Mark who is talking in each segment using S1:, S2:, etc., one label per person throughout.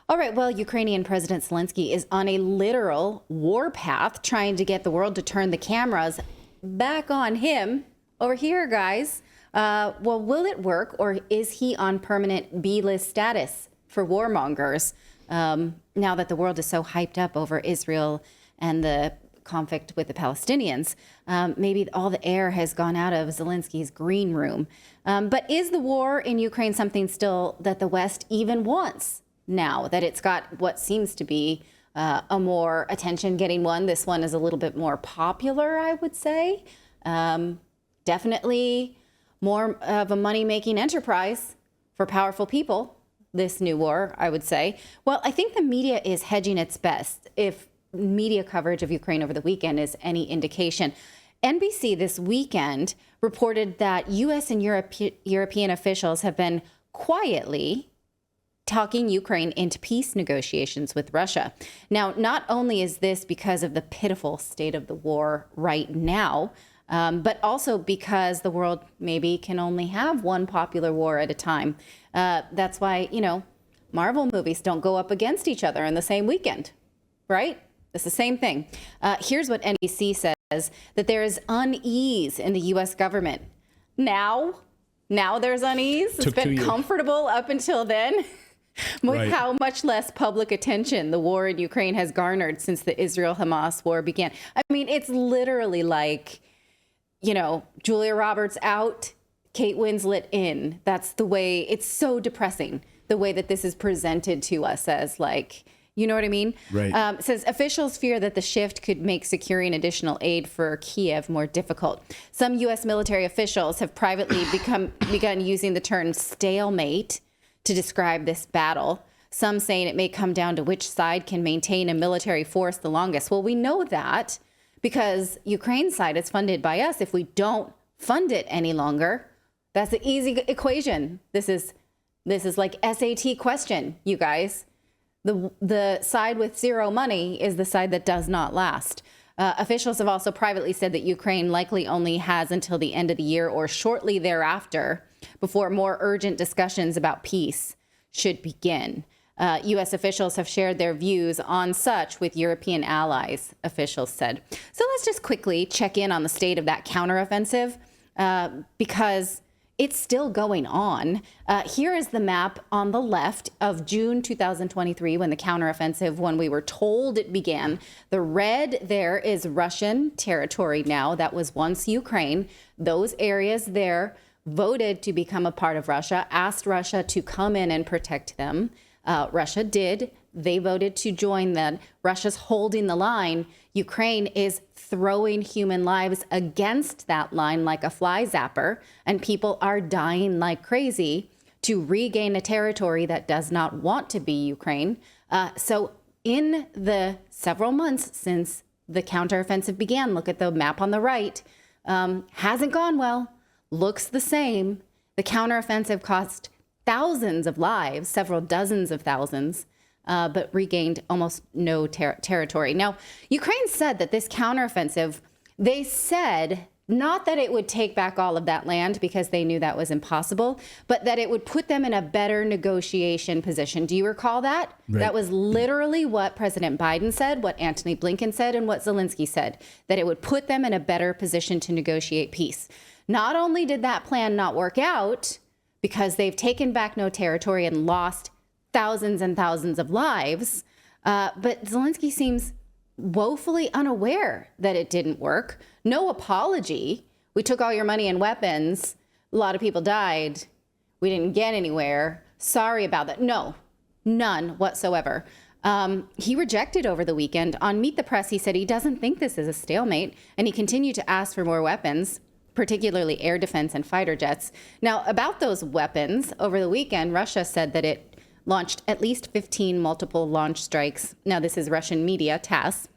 S1: All right, well, Ukrainian President Zelensky is on a literal war path, trying to get the world to turn the cameras back on him. Over here, guys. Well, will it work, or is he on permanent B-list status for warmongers now that the world is so hyped up over Israel and the conflict with the Palestinians? Maybe all the air has gone out of Zelensky's green room. But is the war in Ukraine something still that the West even wants? Now that it's got what seems to be a more attention-getting one. This one is a little bit more popular, I would say. Definitely more of a money-making enterprise for powerful people, this new war, I would say. Well, I think the media is hedging its best, if media coverage of Ukraine over the weekend is any indication. NBC this weekend reported that U.S. and European officials have been quietly talking Ukraine into peace negotiations with Russia. Now, not only is this because of the pitiful state of the war right now, but also because the world maybe can only have one popular war at a time. That's why, Marvel movies don't go up against each other in the same weekend, right? It's the same thing. Here's what NBC says, that there is unease in the U.S. government. Now there's unease. It's been comfortable up until then. With how much less public attention the war in Ukraine has garnered since the Israel-Hamas war began. I mean, it's literally like, Julia Roberts out, Kate Winslet in. That's the way, it's so depressing, the way that this is presented to us as you know what I mean?
S2: Right.
S1: It says officials fear that the shift could make securing additional aid for Kiev more difficult. Some U.S. military officials have privately begun using the term stalemate to describe this battle. Some saying it may come down to which side can maintain a military force the longest. Well, we know that because Ukraine's side is funded by us. If we don't fund it any longer, that's an easy equation. This is like SAT question, you guys. The side with zero money is the side that does not last. Officials have also privately said that Ukraine likely only has until the end of the year or shortly thereafter before more urgent discussions about peace should begin. U.S. officials have shared their views on such with European allies, officials said. So let's just quickly check in on the state of that counteroffensive because it's still going on. Here is the map on the left of June 2023 when the counteroffensive, when we were told it began. The red there is Russian territory now. That was once Ukraine. Those areas there voted to become a part of Russia, asked Russia to come in and protect them. Russia did. They voted to join them. Russia's holding the line. Ukraine is throwing human lives against that line like a fly zapper, and people are dying like crazy to regain a territory that does not want to be Ukraine. So in the several months since the counteroffensive began, look at the map on the right, hasn't gone well. Looks the same. The counteroffensive cost thousands of lives, several dozens of thousands, but regained almost no territory. Now, Ukraine said that this counteroffensive, they said not that it would take back all of that land because they knew that was impossible, but that it would put them in a better negotiation position. Do you recall that?
S2: Right.
S1: That was literally what President Biden said, what Antony Blinken said, and what Zelensky said, that it would put them in a better position to negotiate peace. Not only did that plan not work out because they've taken back no territory and lost thousands and thousands of lives, but Zelensky seems woefully unaware that it didn't work. No apology. We took all your money and weapons. A lot of people died. We didn't get anywhere. Sorry about that. No, none whatsoever. He rejected over the weekend. On Meet the Press, he said he doesn't think this is a stalemate, and he continued to ask for more weapons, particularly air defense and fighter jets. Now, about those weapons, over the weekend, Russia said that it launched at least 15 multiple launch strikes. Now, this is Russian media, TASS,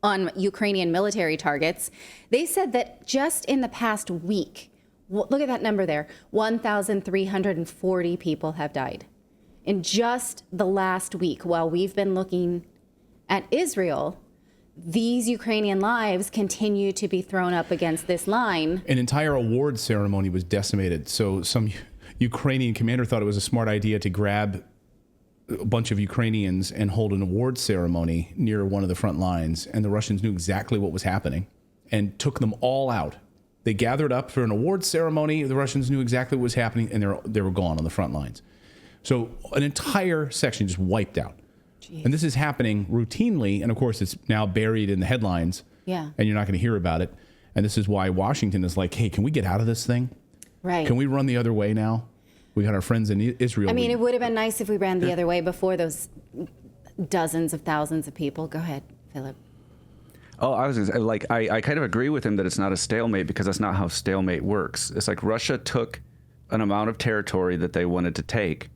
S1: on Ukrainian military targets. They said that just in the past week, look at that number there, 1,340 people have died. In just the last week, while we've been looking at Israel, these Ukrainian lives continue to be thrown up against this line.
S2: An entire award ceremony was decimated. So some Ukrainian commander thought it was a smart idea to grab a bunch of Ukrainians and hold an award ceremony near one of the front lines, and the Russians knew exactly what was happening and took them all out. They gathered up for an award ceremony. The Russians knew exactly what was happening, and they were gone on the front lines. So an entire section just wiped out. Jeez. And this is happening routinely, and of course it's now buried in the headlines, and you're not going to hear about it. And this is why Washington is like, hey, can we get out of this thing?
S1: Right.
S2: Can we run the other way now? We got our friends in Israel.
S1: I mean, it would have been nice if we ran the other way before those dozens of thousands of people. Go ahead, Philip.
S3: Oh, I was gonna say, like, I kind of agree with him that it's not a stalemate because that's not how stalemate works. It's like Russia took an amount of territory that they wanted to take,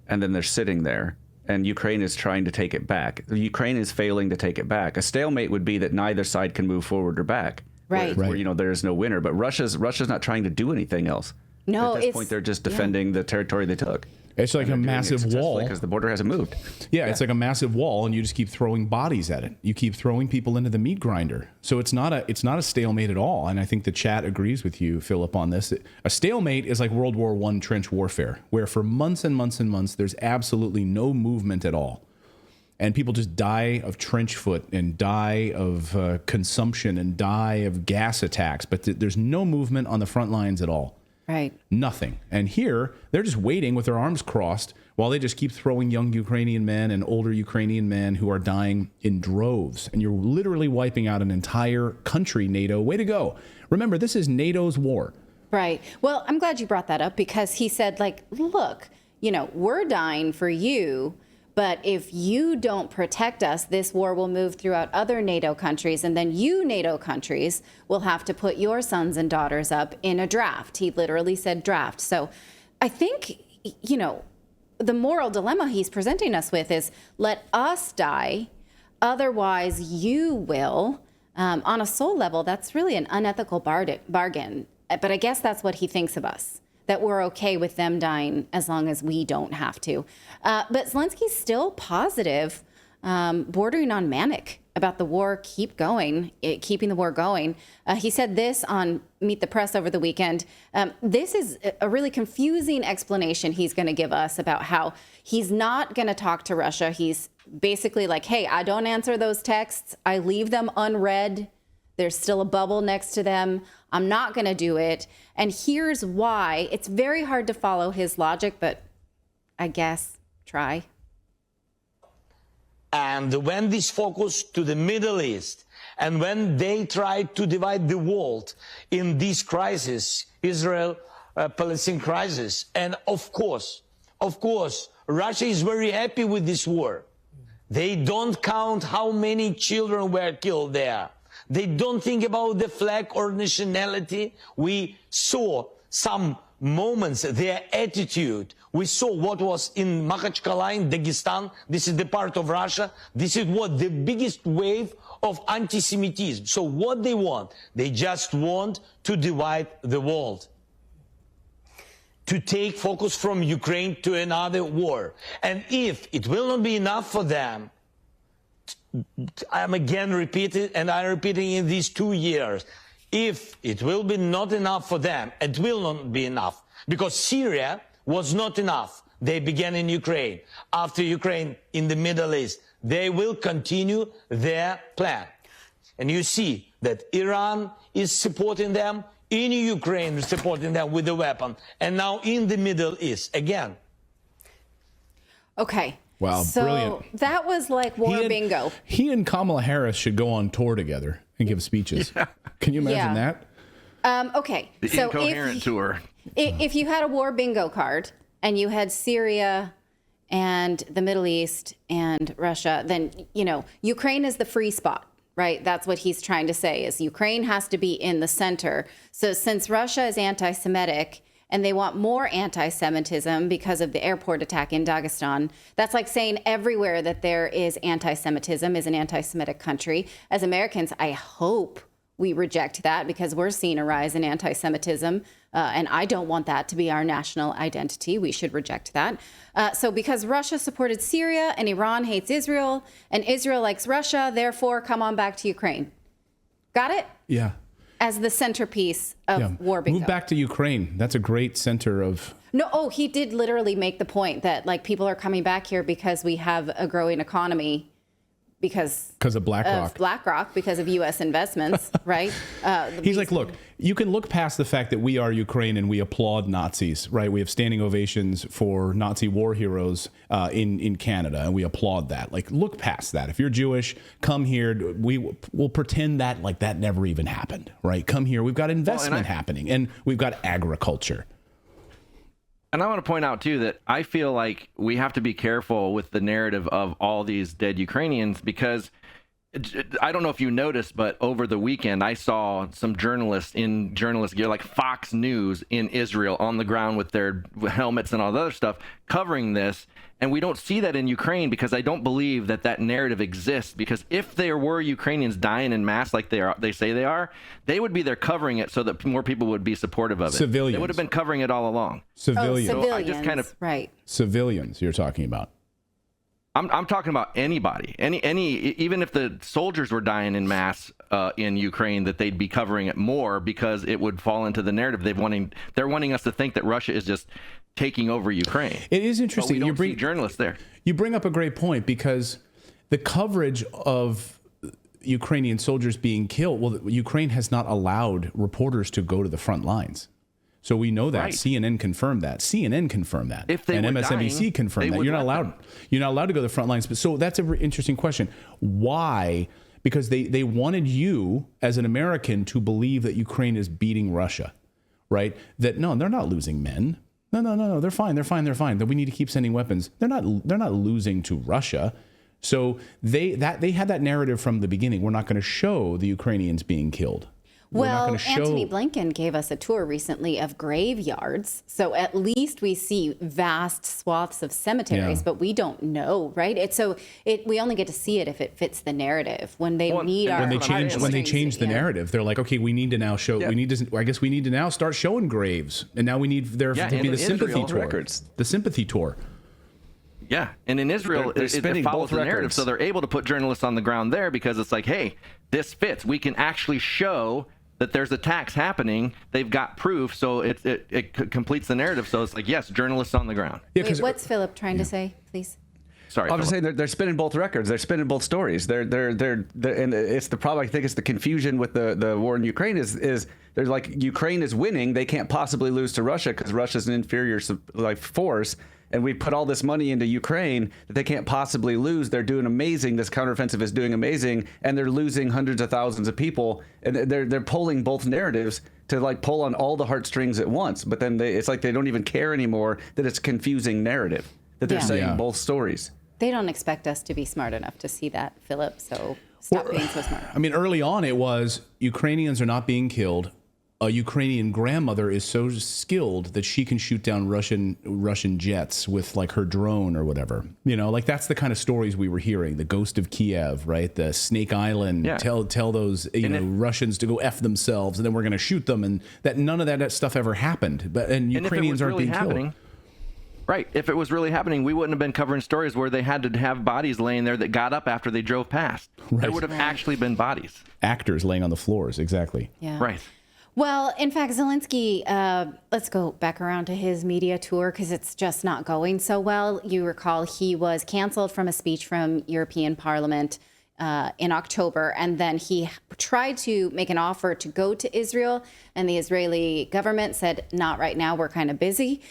S3: and then they're sitting there, and Ukraine is trying to take it back. Ukraine is failing to take it back. A stalemate would be that neither side can move forward or back.
S1: Right.
S3: Where, you know, there is no winner. But Russia's not trying to do anything else.
S1: No,
S3: at this point, they're just defending the territory they took.
S2: It's like a massive wall.
S3: Because the border hasn't moved.
S2: Yeah, it's like a massive wall, and you just keep throwing bodies at it. You keep throwing people into the meat grinder. So it's not a stalemate at all. And I think the chat agrees with you, Philip, on this. A stalemate is like World War I trench warfare, where for months and months and months, there's absolutely no movement at all. And people just die of trench foot and die of consumption and die of gas attacks. But there's no movement on the front lines at all.
S1: Right.
S2: Nothing. And here, they're just waiting with their arms crossed while they just keep throwing young Ukrainian men and older Ukrainian men who are dying in droves. And you're literally wiping out an entire country, NATO. Way to go. Remember, this is NATO's war.
S1: Right. Well, I'm glad you brought that up because he said, like, look, you know, we're dying for you. But if you don't protect us, this war will move throughout other NATO countries, and then you NATO countries will have to put your sons and daughters up in a draft. He literally said draft. So I think, you know, the moral dilemma he's presenting us with is let us die, otherwise you will. On a soul level, that's really an unethical bargain. But I guess that's what he thinks of us, that we're okay with them dying as long as we don't have to. But Zelensky's still positive, bordering on manic about the war keeping the war going. He said this on Meet the Press over the weekend. This is a really confusing explanation he's going to give us about how he's not going to talk to Russia. He's basically like, hey, I don't answer those texts. I leave them unread. There's still a bubble next to them. I'm not going to do it. And here's why. It's very hard to follow his logic, but I guess try.
S4: And when this focus to the Middle East, and when they tried to divide the world in this crisis, Israel-Palestine crisis, and of course, Russia is very happy with this war. They don't count how many children were killed there. They don't think about the flag or nationality. We saw some moments, their attitude. We saw what was in Makhachkala in Dagestan. This is the part of Russia. This is what the biggest wave of anti-Semitism. So what they want? They just want to divide the world, to take focus from Ukraine to another war. And if it will not be enough for them, I'm again repeating, and I'm repeating in these 2 years, if it will be not enough for them, it will not be enough. Because Syria was not enough. They began in Ukraine. After Ukraine, in the Middle East, they will continue their plan. And you see that Iran is supporting them, in Ukraine is supporting them with the weapon, and now in the Middle East again.
S1: Okay.
S2: Wow,
S1: so
S2: brilliant.
S1: That was like war bingo.
S2: He and Kamala Harris should go on tour together and give speeches. Yeah. Can you imagine that?
S1: Okay.
S3: The
S1: so
S3: incoherent tour.
S1: If you had a war bingo card and you had Syria and the Middle East and Russia, then, you know, Ukraine is the free spot, right? That's what he's trying to say, is Ukraine has to be in the center. So since Russia is anti-Semitic and they want more anti-Semitism because of the airport attack in Dagestan, that's like saying everywhere that there is anti-Semitism is an anti-Semitic country. As Americans, I hope we reject that because we're seeing a rise in anti-Semitism, and I don't want that to be our national identity. We should reject that. So because Russia supported Syria and Iran hates Israel and Israel likes Russia, therefore come on back to Ukraine. Got it?
S2: Yeah.
S1: as the centerpiece of war become.
S2: Move back to Ukraine. That's a great center of...
S1: No, he did literally make the point that like people are coming back here because we have a growing economy because
S2: of BlackRock.
S1: Because of U.S. investments, right?
S2: He's like, look, you can look past the fact that we are Ukraine and we applaud Nazis, right? We have standing ovations for Nazi war heroes in Canada, and we applaud that. Like, look past that. If you're Jewish, come here. We'll pretend that like that never even happened, right? Come here. We've got investment happening, and we've got agriculture.
S5: And I want to point out, too, that I feel like we have to be careful with the narrative of all these dead Ukrainians, because I don't know if you noticed, but over the weekend, I saw some journalists in journalist gear, like Fox News in Israel, on the ground with their helmets and all the other stuff, covering this. And we don't see that in Ukraine, because I don't believe that that narrative exists. Because if there were Ukrainians dying in mass like they say they are, they would be there covering it so that more people would be supportive of it.
S2: Civilians.
S5: They would have been covering it all along.
S2: Civilians.
S1: Oh, civilians.
S5: So I just kind of,
S1: right.
S2: Civilians you're talking about.
S5: I'm talking about anybody, even if the soldiers were dying in mass in Ukraine, that they'd be covering it more because it would fall into the narrative. They're wanting us to think that Russia is just taking over Ukraine.
S2: It is interesting.
S5: But we don't see journalists there.
S2: You bring up a great point, because the coverage of Ukrainian soldiers being killed, well, Ukraine has not allowed reporters to go to the front lines. So we know that.
S5: Right.
S2: CNN confirmed that. CNN confirmed that.
S5: If they
S2: and
S5: were
S2: MSNBC
S5: dying,
S2: confirmed
S5: they
S2: that.
S5: would
S2: You're not
S5: let
S2: allowed.
S5: them.
S2: You're not allowed to go to the front lines. But so that's an interesting question. Why? Because they wanted you as an American to believe that Ukraine is beating Russia, right? That no, they're not losing men. No, they're fine. That we need to keep sending weapons. They're not losing to Russia. So they had that narrative from the beginning. We're not going to show the Ukrainians being killed.
S1: Well, Antony Blinken gave us a tour recently of graveyards. So at least we see vast swaths of cemeteries, but we don't know, right? We only get to see it if it fits the narrative. When they
S2: when they change the narrative, they're like, okay, we need to now show. We need to now start showing graves, and now we need there to be the sympathy tour.
S3: Records.
S2: The sympathy tour.
S5: Yeah, and in Israel,
S3: they're
S5: it follows the narrative, so they're able to put journalists on the ground there because it's like, hey, this fits. We can actually show that there's attacks happening. They've got proof, so it completes the narrative. So it's like, yes, journalists on the ground.
S2: Yeah,
S1: wait, what's Philip trying to say, please?
S5: Sorry,
S3: I'm just saying they're spinning both records. They're spinning both stories. They're and it's the problem. I think it's the confusion with the war in Ukraine is they're like, Ukraine is winning. They can't possibly lose to Russia because Russia's an inferior force. And we put all this money into Ukraine that they can't possibly lose. They're doing amazing. This counteroffensive is doing amazing, and they're losing hundreds of thousands of people. And they're pulling both narratives to like pull on all the heartstrings at once. But then it's like they don't even care anymore that it's a confusing narrative, that they're saying both stories.
S1: They don't expect us to be smart enough to see that, Philip. So stop being so smart.
S2: I mean, early on it was Ukrainians are not being killed. A Ukrainian grandmother is so skilled that she can shoot down Russian jets with like her drone or whatever. You know, like that's the kind of stories we were hearing. The Ghost of Kiev, right? The Snake Island. Yeah. Tell those Russians to go F themselves, and then we're going to shoot them, and that none of that stuff ever happened. But Ukrainians aren't being killed.
S5: Right. If it was really happening, we wouldn't have been covering stories where they had to have bodies laying there that got up after they drove past. Right. There would have actually been bodies.
S2: Actors laying on the floors. Exactly.
S1: Yeah.
S5: Right.
S1: Well, in fact, Zelensky, let's go back around to his media tour because it's just not going so well. You recall he was canceled from a speech from European Parliament in October, and then he tried to make an offer to go to Israel, and the Israeli government said, not right now, we're kind of busy.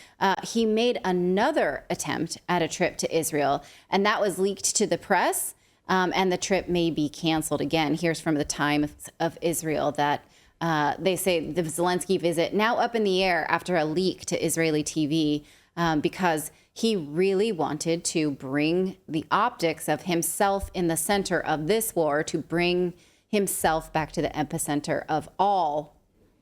S1: He made another attempt at a trip to Israel, and that was leaked to the press, and the trip may be canceled again. Here's from the Times of Israel that they say the Zelensky visit now up in the air after a leak to Israeli TV because he really wanted to bring the optics of himself in the center of this war, to bring himself back to the epicenter of all,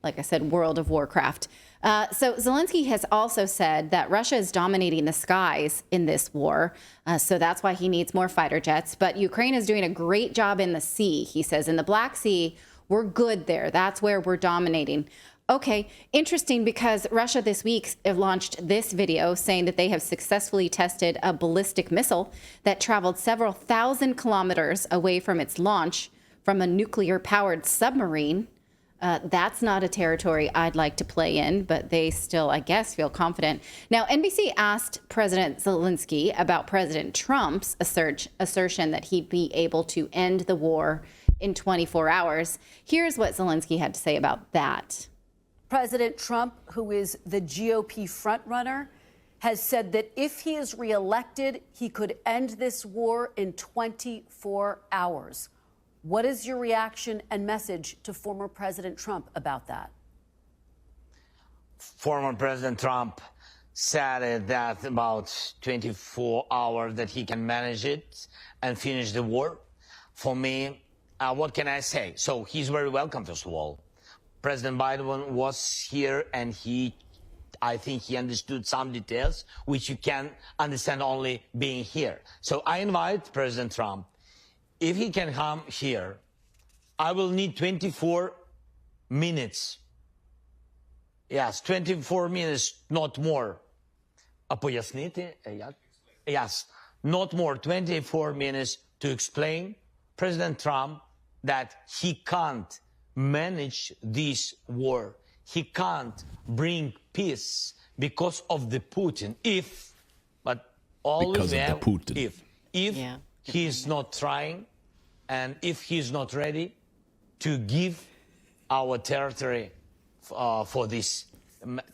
S1: like I said, World of Warcraft. So Zelensky has also said that Russia is dominating the skies in this war. So that's why he needs more fighter jets. But Ukraine is doing a great job in the sea. He says in the Black Sea, we're good there. That's where we're dominating. Okay, interesting, because Russia this week launched this video saying that they have successfully tested a ballistic missile that traveled several thousand kilometers away from its launch from a nuclear-powered submarine. That's not a territory I'd like to play in, but they still, I guess, feel confident. Now, NBC asked President Zelensky about President Trump's assertion that he'd be able to end the war in 24 hours. Here's what Zelensky had to say about that.
S6: President Trump, who is the GOP frontrunner, has said that if he is reelected, he could end this war in 24 hours. What is your reaction and message to former President Trump about that?
S4: Former President Trump said that about 24 hours that he can manage it and finish the war. For me, what can I say? So he's very welcome, first of all. President Biden was here and I think he understood some details which you can understand only being here. So I invite President Trump, if he can come here, I will need 24 minutes. Yes, 24 minutes, not more. Пояснити? Yes, not more, 24 minutes to explain President Trump that he can't manage this war. He can't bring peace because of the Putin. But always
S2: because of the Putin.
S4: If
S1: Yeah.
S4: he's not trying, and if he's not ready to give our territory for this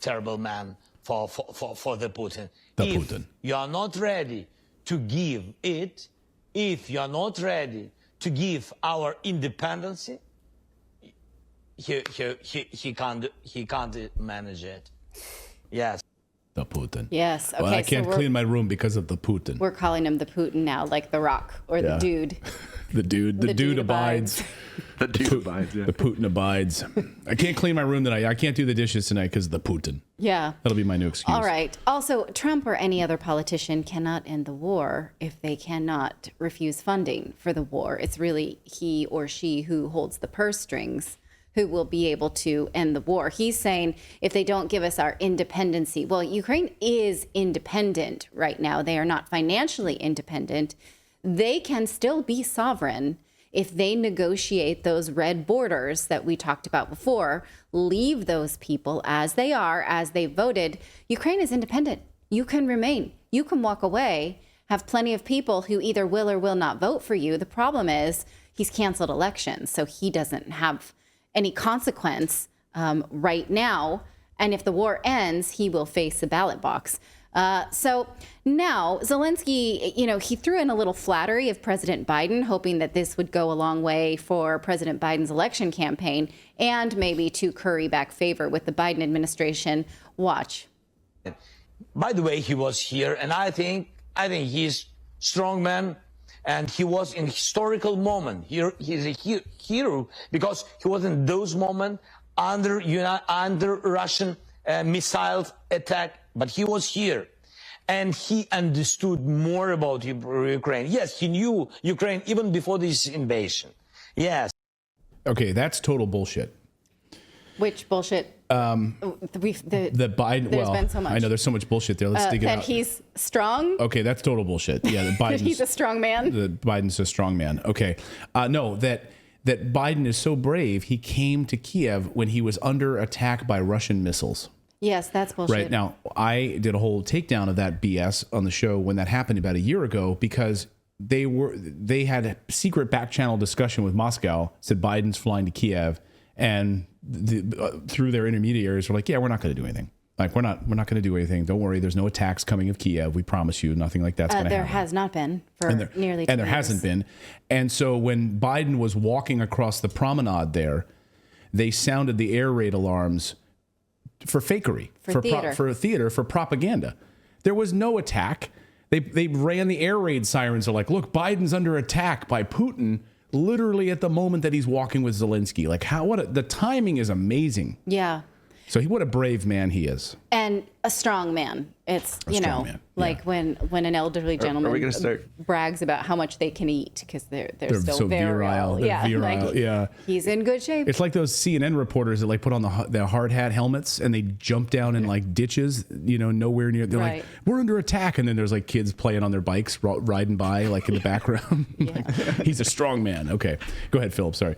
S4: terrible man, for the Putin. If you are not ready to give it, if you are not ready to give our independence, he can't manage it. Yes.
S2: The Putin.
S1: Yes. Okay.
S2: Well, I can't
S1: so
S2: clean my room because of the Putin.
S1: we're calling him the Putin now, like the Rock or the Dude.
S2: The dude abides.
S3: The dude abides, yeah.
S2: The Putin abides. I can't clean my room tonight. I can't do the dishes tonight because of the Putin.
S1: Yeah.
S2: That'll be my new excuse.
S1: All right. Also, Trump or any other politician cannot end the war if they cannot refuse funding for the war. It's really he or she who holds the purse strings who will be able to end the war. He's saying if they don't give us our independency, well, Ukraine is independent right now. They are not financially independent. They can still be sovereign if they negotiate those red borders that we talked about before, leave those people as they are, as they voted. Ukraine is independent. You can remain. You can walk away, have plenty of people who either will or will not vote for you. The problem is he's canceled elections, so he doesn't have any consequence right now. And if the war ends, he will face the ballot box. So now Zelensky, he threw in a little flattery of President Biden, hoping that this would go a long way for President Biden's election campaign and maybe to curry back favor with the Biden administration. Watch.
S4: By the way, he was here, and I think he's strong man. And he was in historical moment. He's a hero because he was in those moments under Russian missile attack. But he was here, and he understood more about Ukraine. Yes, he knew Ukraine even before this invasion. Yes.
S2: Okay, that's total bullshit.
S1: Which bullshit?
S2: The Biden.
S1: There's been so much.
S2: I know there's so much bullshit there. Let's dig it out.
S1: That he's strong.
S2: Okay, that's total bullshit. Yeah, the Biden's,
S1: He's a strong man.
S2: The Biden's a strong man. Okay, no, that Biden is so brave. He came to Kiev when he was under attack by Russian missiles.
S1: Yes, that's bullshit.
S2: Right now, I did a whole takedown of that BS on the show when that happened about a year ago because they had a secret back channel discussion with Moscow. Said Biden's flying to Kiev. And through their intermediaries, we're like, yeah, we're not going to do anything. Like, we're not going to do anything. Don't worry. There's no attacks coming of Kiev. We promise you, nothing like that's going to happen.
S1: There has not been for nearly 2 years.
S2: And there hasn't been. And so when Biden was walking across the promenade there, they sounded the air raid alarms for fakery, for theater, for propaganda. There was no attack. They ran the air raid sirens. They're like, look, Biden's under attack by Putin. Literally at the moment that he's walking with Zelensky. Like the timing is amazing.
S1: Yeah.
S2: So what a brave man he is.
S1: And a strong man It's,
S2: A
S1: you
S2: strong
S1: know,
S2: man.
S1: like
S2: Yeah.
S1: when an elderly gentleman
S3: gonna start-
S1: brags about how much they can eat because they're still
S2: so
S1: virile.
S2: virile. They're
S1: Yeah,
S2: virile.
S1: like,
S2: Yeah.
S1: he's in good shape.
S2: It's like those CNN reporters that like put on the hard hat helmets and they jump down in like ditches, you know, nowhere near. They're like,
S1: Right.
S2: we're under attack, and then there's like kids playing on their bikes, riding by like in the background. Like, he's a strong man. Okay, go ahead, Philip. Sorry.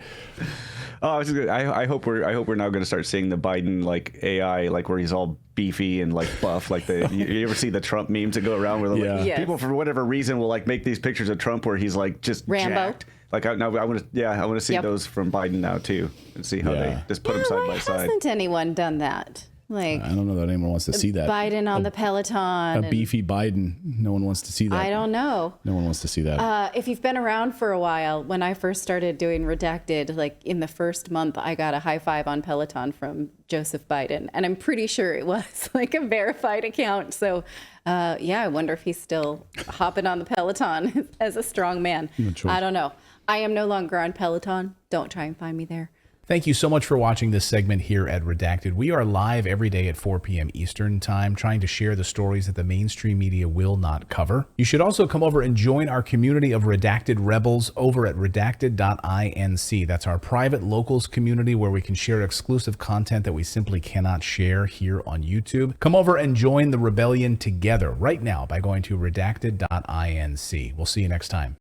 S3: Oh, I was just I hope we're now going to start seeing the Biden like AI, like where he's all beefy and like buff, like you ever see the Trump memes that go around where
S2: Yeah.
S3: like,
S1: Yes.
S3: people for whatever reason will like make these pictures of Trump where he's like just
S1: Rambo.
S3: jacked. Like I want to see
S1: Yep.
S3: those from Biden now too, and see how
S2: Yeah.
S3: they just put them
S1: Yeah,
S3: side
S1: why
S3: by side.
S1: hasn't anyone done that? Like
S2: I don't know that anyone wants to see that.
S1: Biden on the Peloton.
S2: A
S1: and-
S2: beefy Biden. No one wants to see that.
S1: I don't know.
S2: No one wants to see that.
S1: If you've been around for a while, when I first started doing Redacted, like in the first month, I got a high five on Peloton from Joseph Biden. And I'm pretty sure it was like a verified account. So, yeah, I wonder if he's still hopping on the Peloton as a strong man. I don't know. I am no longer on Peloton. Don't try and find me there.
S2: Thank you so much for watching this segment here at Redacted. We are live every day at 4 p.m. Eastern Time, trying to share the stories that the mainstream media will not cover. You should also come over and join our community of Redacted Rebels over at redacted.inc. That's our private locals community where we can share exclusive content that we simply cannot share here on YouTube. Come over and join the rebellion together right now by going to redacted.inc. We'll see you next time.